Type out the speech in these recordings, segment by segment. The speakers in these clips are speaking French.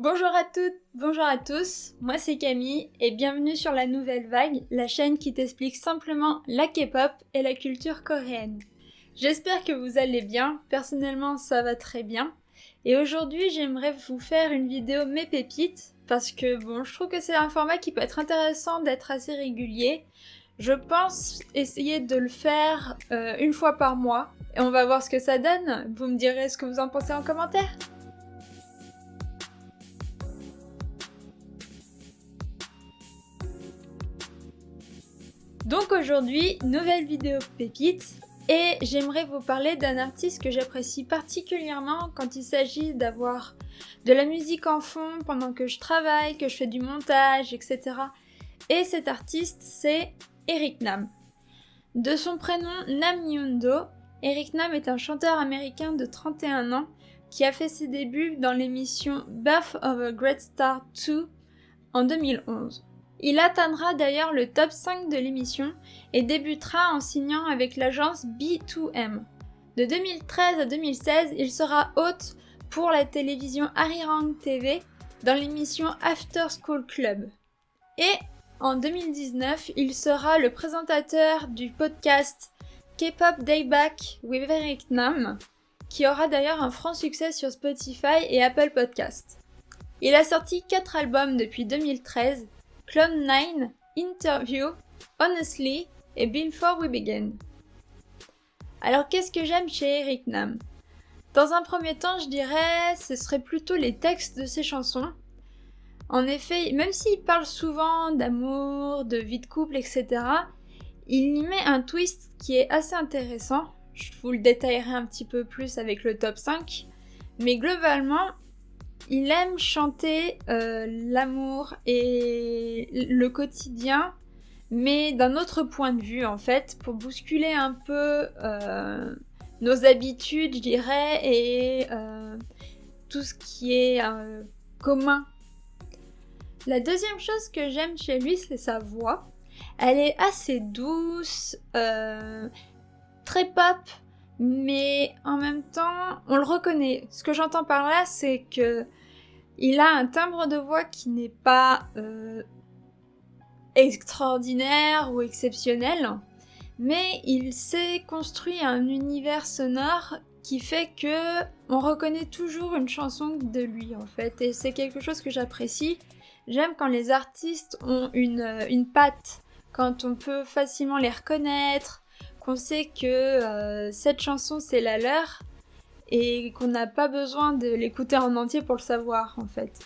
Bonjour à toutes, bonjour à tous, moi c'est Camille et bienvenue sur La Nouvelle Vague, la chaîne qui t'explique simplement la K-pop et la culture coréenne. J'espère que vous allez bien, personnellement ça va très bien. Et aujourd'hui j'aimerais vous faire une vidéo mes pépites, parce que je trouve que c'est un format qui peut être intéressant d'être assez régulier. Je pense essayer de le faire une fois par mois, et on va voir ce que ça donne. Vous me direz ce que vous en pensez en commentaire. Donc aujourd'hui, nouvelle vidéo pépite, et j'aimerais vous parler d'un artiste que j'apprécie particulièrement quand il s'agit d'avoir de la musique en fond pendant que je travaille, que je fais du montage, etc. Et cet artiste, c'est Eric Nam. De son prénom Nam Hyun-do, Eric Nam est un chanteur américain de 31 ans qui a fait ses débuts dans l'émission Birth of a Great Star 2 en 2011. Il atteindra d'ailleurs le top 5 de l'émission et débutera en signant avec l'agence B2M. De 2013 à 2016, il sera hôte pour la télévision Arirang TV dans l'émission After School Club. Et en 2019, il sera le présentateur du podcast K-pop Day Back with Eric Nam, qui aura d'ailleurs un franc succès sur Spotify et Apple Podcasts. Il a sorti 4 albums depuis 2013, Cloud9, Interview, Honestly et Before We Begin. Alors qu'est-ce que j'aime chez Eric Nam ? Dans un premier temps, je dirais ce serait plutôt les textes de ses chansons. En effet, même s'il parle souvent d'amour, de vie de couple, etc., il y met un twist qui est assez intéressant. Je vous le détaillerai un petit peu plus avec le top 5. Mais globalement, il aime chanter l'amour et le quotidien, mais d'un autre point de vue en fait, pour bousculer un peu nos habitudes, je dirais, et tout ce qui est commun. La deuxième chose que j'aime chez lui, c'est sa voix. Elle est assez douce, très pop, mais en même temps, on le reconnaît. Ce que j'entends par là, c'est que il a un timbre de voix qui n'est pas extraordinaire ou exceptionnel, mais il s'est construit un univers sonore qui fait que on reconnaît toujours une chanson de lui en fait, et c'est quelque chose que j'apprécie. J'aime quand les artistes ont une patte, quand on peut facilement les reconnaître, qu'on sait que cette chanson c'est la leur, et qu'on n'a pas besoin de l'écouter en entier pour le savoir en fait.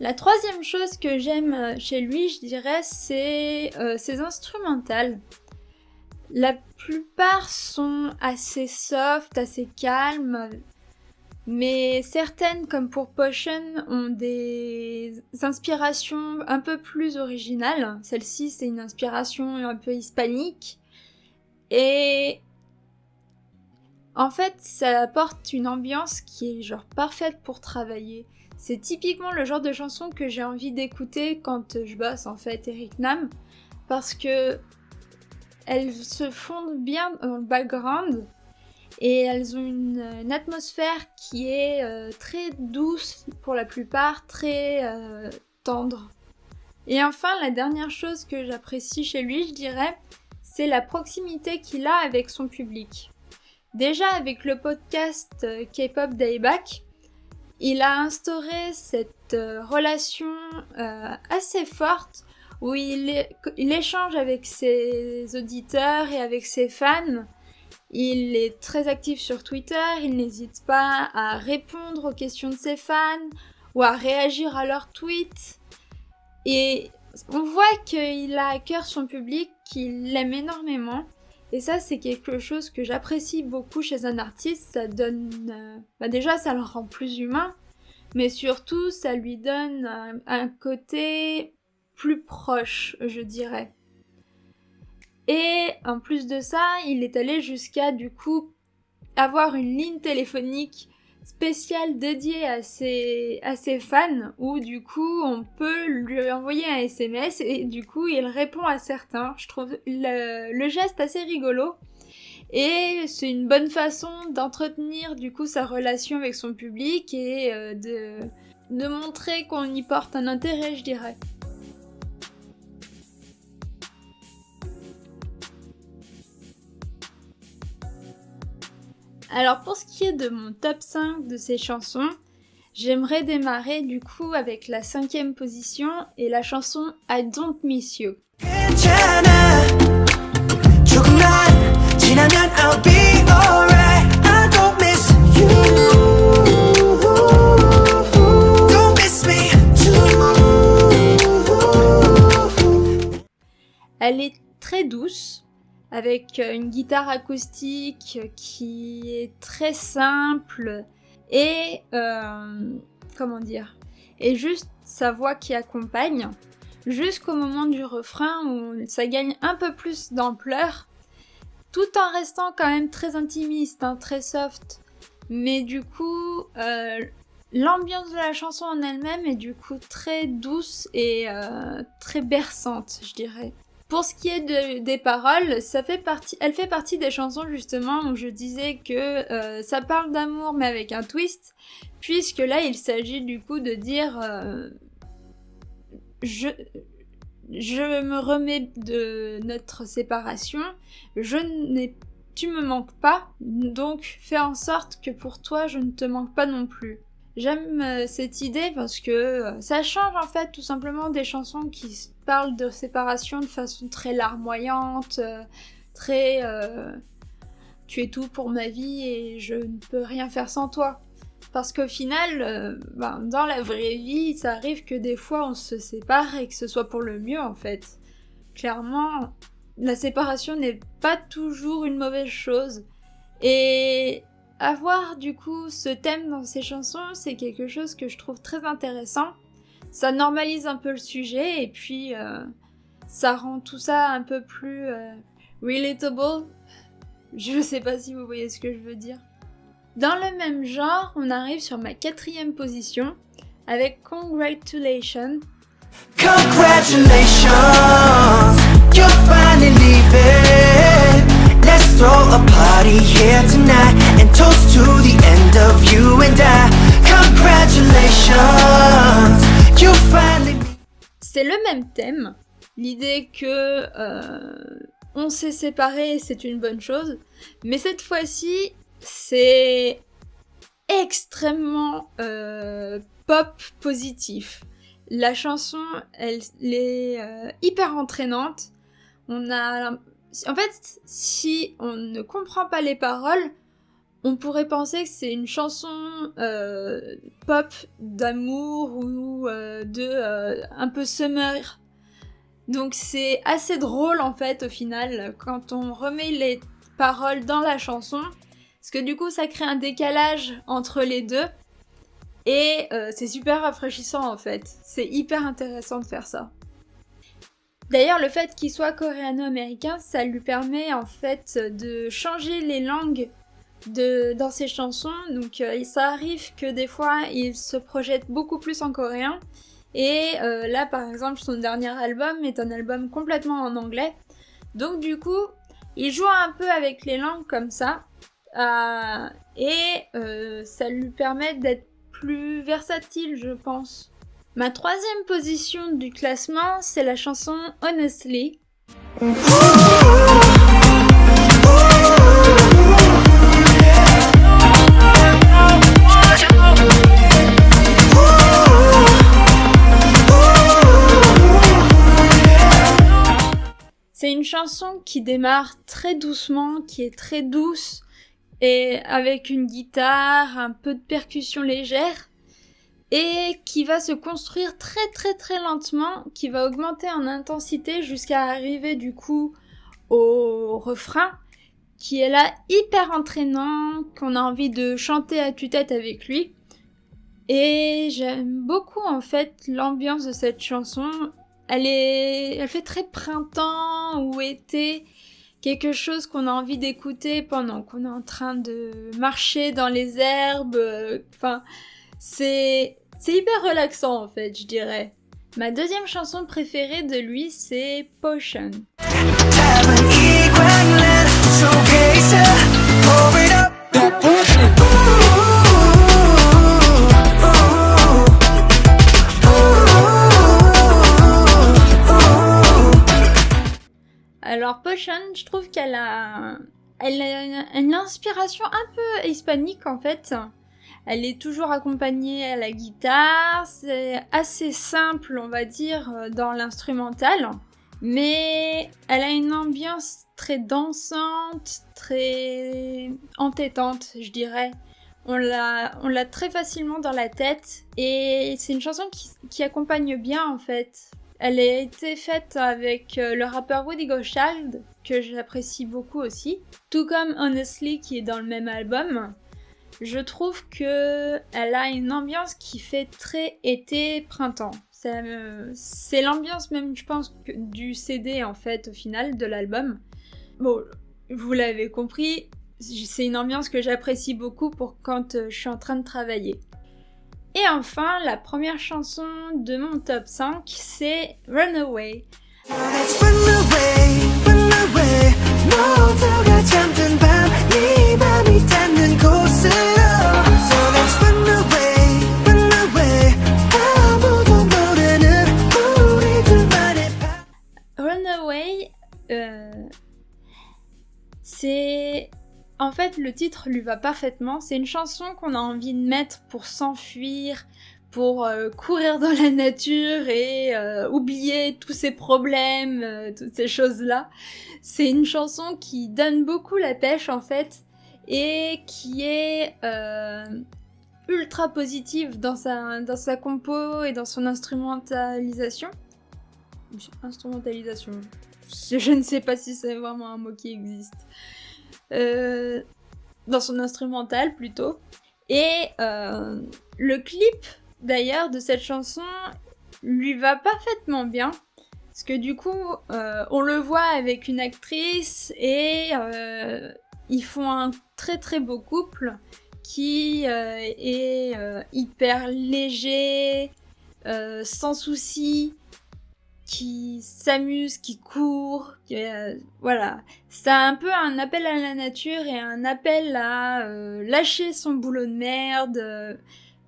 La troisième chose que j'aime chez lui, je dirais, c'est ses instrumentales. La plupart sont assez soft, assez calmes, mais certaines, comme pour Potion, ont des inspirations un peu plus originales. Celle-ci, c'est une inspiration un peu hispanique. Et en fait, ça apporte une ambiance qui est genre parfaite pour travailler. C'est typiquement le genre de chanson que j'ai envie d'écouter quand je bosse en fait, Eric Nam, parce que elles se fondent bien dans le background et elles ont une atmosphère qui est très douce pour la plupart, très tendre. Et enfin, la dernière chose que j'apprécie chez lui, je dirais, c'est la proximité qu'il a avec son public. Déjà avec le podcast K-pop Day Back, il a instauré cette relation assez forte où il échange avec ses auditeurs et avec ses fans. Il est très actif sur Twitter, il n'hésite pas à répondre aux questions de ses fans ou à réagir à leurs tweets. Et on voit qu'il a à cœur son public, qu'il l'aime énormément. Et ça, c'est quelque chose que j'apprécie beaucoup chez un artiste. Ça donne... déjà, ça le rend plus humain. Mais surtout, ça lui donne un côté plus proche, je dirais. Et en plus de ça, il est allé jusqu'à, du coup, avoir une ligne téléphonique spéciale dédiée à ses fans, où du coup, on peut lui envoyer un SMS et du coup, il répond à certains. Je trouve le geste assez rigolo. Et c'est une bonne façon d'entretenir du coup sa relation avec son public et de montrer qu'on y porte un intérêt, je dirais. Alors pour ce qui est de mon top 5 de ces chansons, j'aimerais démarrer du coup avec la 5e position et la chanson I Don't Miss You. Elle est très douce, avec une guitare acoustique qui est très simple et et juste sa voix qui accompagne jusqu'au moment du refrain où ça gagne un peu plus d'ampleur tout en restant quand même très intimiste, très soft, mais du coup l'ambiance de la chanson en elle-même est du coup très douce et très berçante, je dirais. Pour ce qui est des paroles, elle fait partie des chansons justement où je disais que ça parle d'amour mais avec un twist, puisque là il s'agit du coup de dire je me remets de notre séparation, tu me manques pas, donc fais en sorte que pour toi je ne te manque pas non plus. J'aime cette idée parce que ça change en fait tout simplement des chansons qui parlent de séparation de façon très larmoyante, très tu es tout pour ma vie et je ne peux rien faire sans toi. Parce qu'au final, dans la vraie vie, ça arrive que des fois on se sépare et que ce soit pour le mieux en fait. Clairement, la séparation n'est pas toujours une mauvaise chose. Et avoir du coup ce thème dans ces chansons, c'est quelque chose que je trouve très intéressant. Ça normalise un peu le sujet et puis ça rend tout ça un peu plus relatable. Je sais pas si vous voyez ce que je veux dire. Dans le même genre, on arrive sur ma 4e position avec Congratulations. Congratulations, you're finally leaving. Let's throw a party here tonight and toast to the end of you and I. Congratulations, you finally. C'est le même thème, l'idée que on s'est séparés, c'est une bonne chose, mais cette fois-ci, c'est extrêmement pop positif. La chanson, elle est hyper entraînante. En fait, si on ne comprend pas les paroles, on pourrait penser que c'est une chanson pop d'amour ou un peu summer. Donc c'est assez drôle en fait au final quand on remet les paroles dans la chanson, parce que du coup ça crée un décalage entre les deux et c'est super rafraîchissant en fait. C'est hyper intéressant de faire ça. D'ailleurs, le fait qu'il soit coréano-américain, ça lui permet en fait de changer les langues dans ses chansons. Donc ça arrive que des fois, il se projette beaucoup plus en coréen. Et là, par exemple, son dernier album est un album complètement en anglais. Donc du coup, il joue un peu avec les langues comme ça. Et ça lui permet d'être plus versatile, je pense. Ma 3e position du classement, c'est la chanson Honestly. C'est une chanson qui démarre très doucement, qui est très douce, et avec une guitare, un peu de percussion légère, et qui va se construire très très très lentement, qui va augmenter en intensité jusqu'à arriver du coup au refrain, qui est là hyper entraînant, qu'on a envie de chanter à tue-tête avec lui. Et j'aime beaucoup en fait l'ambiance de cette chanson. Elle fait très printemps ou été, quelque chose qu'on a envie d'écouter pendant qu'on est en train de marcher dans les herbes. C'est hyper relaxant en fait, je dirais. Ma 2e chanson préférée de lui, c'est Potion. Alors Potion, je trouve qu'elle a une inspiration un peu hispanique en fait. Elle est toujours accompagnée à la guitare, c'est assez simple on va dire dans l'instrumental, mais elle a une ambiance très dansante, très entêtante je dirais. On l'a très facilement dans la tête et c'est une chanson qui accompagne bien en fait. Elle a été faite avec le rappeur Woody Goshald, que j'apprécie beaucoup aussi, tout comme Honestly qui est dans le même album. Je trouve que elle a une ambiance qui fait très été-printemps. C'est l'ambiance même, je pense, du CD en fait au final de l'album. Bon, vous l'avez compris, c'est une ambiance que j'apprécie beaucoup pour quand je suis en train de travailler. Et enfin, la première chanson de mon top 5, c'est Runaway. Runaway, c'est... En fait, le titre lui va parfaitement. C'est une chanson qu'on a envie de mettre pour s'enfuir, pour courir dans la nature et oublier tous ces problèmes, toutes ces choses-là. C'est une chanson qui donne beaucoup la pêche en fait et qui est ultra positive dans sa compo et dans son instrumentalisation. Instrumentalisation. Je ne sais pas si c'est vraiment un mot qui existe. Dans son instrumental plutôt. Et le clip d'ailleurs de cette chanson lui va parfaitement bien. Parce que du coup, on le voit avec une actrice et ils font un très très beau couple qui est hyper léger, sans soucis, qui s'amuse, qui court, voilà. C'est un peu un appel à la nature et un appel à lâcher son boulot de merde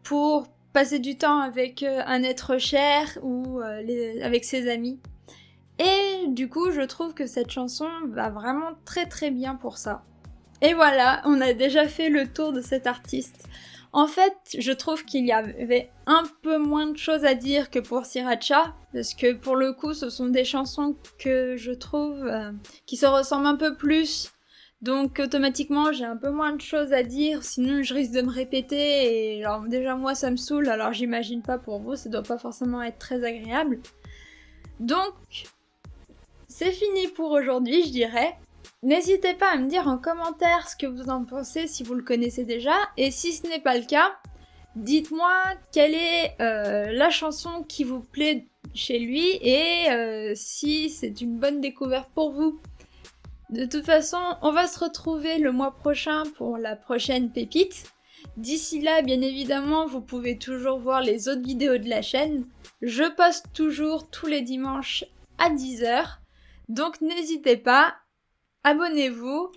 pour passer du temps avec un être cher ou avec ses amis. Et du coup, je trouve que cette chanson va vraiment très très bien pour ça. Et voilà, on a déjà fait le tour de cet artiste. En fait, je trouve qu'il y avait un peu moins de choses à dire que pour Sriracha, parce que pour le coup, ce sont des chansons que je trouve qui se ressemblent un peu plus. Donc automatiquement, j'ai un peu moins de choses à dire, sinon je risque de me répéter, et alors déjà moi ça me saoule, alors j'imagine pas pour vous, ça doit pas forcément être très agréable. Donc, c'est fini pour aujourd'hui, je dirais. N'hésitez pas à me dire en commentaire ce que vous en pensez si vous le connaissez déjà, et si ce n'est pas le cas, dites-moi quelle est la chanson qui vous plaît chez lui et si c'est une bonne découverte pour vous. De toute façon, on va se retrouver le mois prochain pour la prochaine pépite. D'ici là, bien évidemment, vous pouvez toujours voir les autres vidéos de la chaîne. Je poste toujours tous les dimanches à 10h, donc n'hésitez pas. Abonnez-vous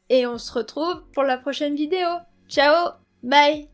et on se retrouve pour la prochaine vidéo. Ciao, bye!